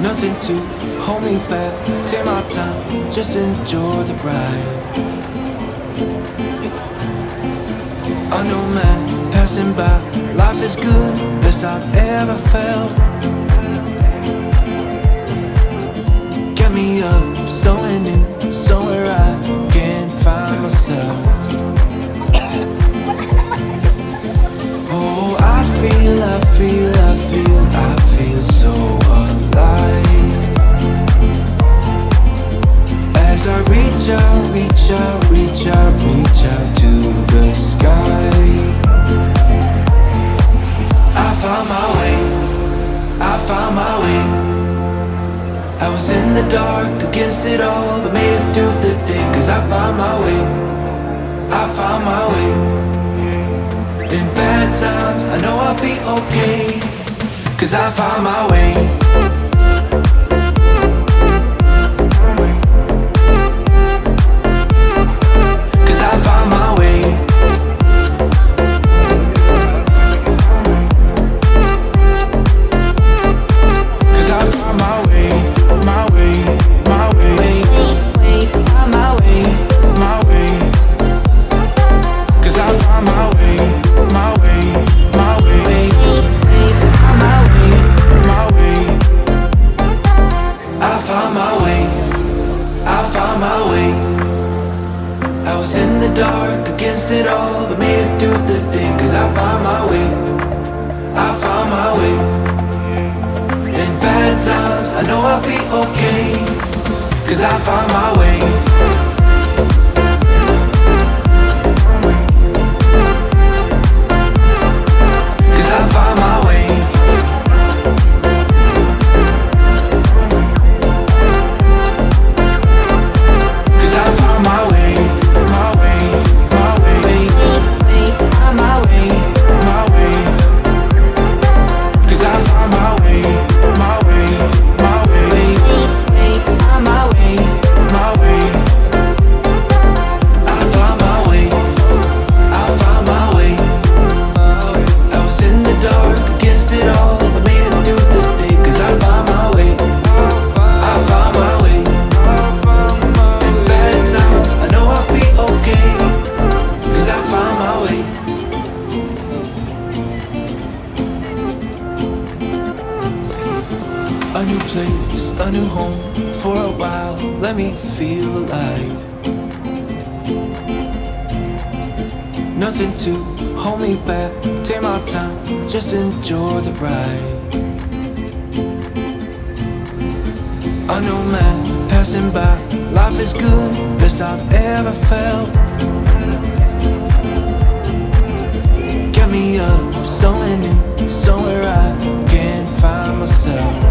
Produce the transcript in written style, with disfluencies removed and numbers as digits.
Nothing to hold me back. Take my time, just enjoy the ride. Unknown man passing by. Life is good, best I've ever felt. Get me up, somewhere new, somewhere I can't find myself. Oh, I feel so alive. As I reach out to the sky. I found my way. I was in the dark against it all, but made it through the day. Cause I found my way. In bad times, I know I'll be okay. Cause I found my way. Cause I found my way. Cause I found my way. My way. My way. My way. My way. Cause I found my way. My way. My way. My way. My way. I found my way. I found my way. I was in the dark against it all, but made it through the day. Cause I found my way. I found my way. In bad times, I know I'll be okay. Cause I found my way. Cause I found my way. Cause I found my way. My way. My way. My way. My way. Cause I found my way. My way. My way. My way. My way. I found my way. I found my way. I was in the dark against it all, but made it through the day. Cause I found my way. I found my way. In bad times, I know I'll be okay. Cause I found my way. A new place, a new home. For a while, let me feel alive. Nothing to hold me back. Take my time, just enjoy the ride. Unknown man passing by. Life is good, best I've ever felt. Get me up, somewhere new, somewhere I can't find myself.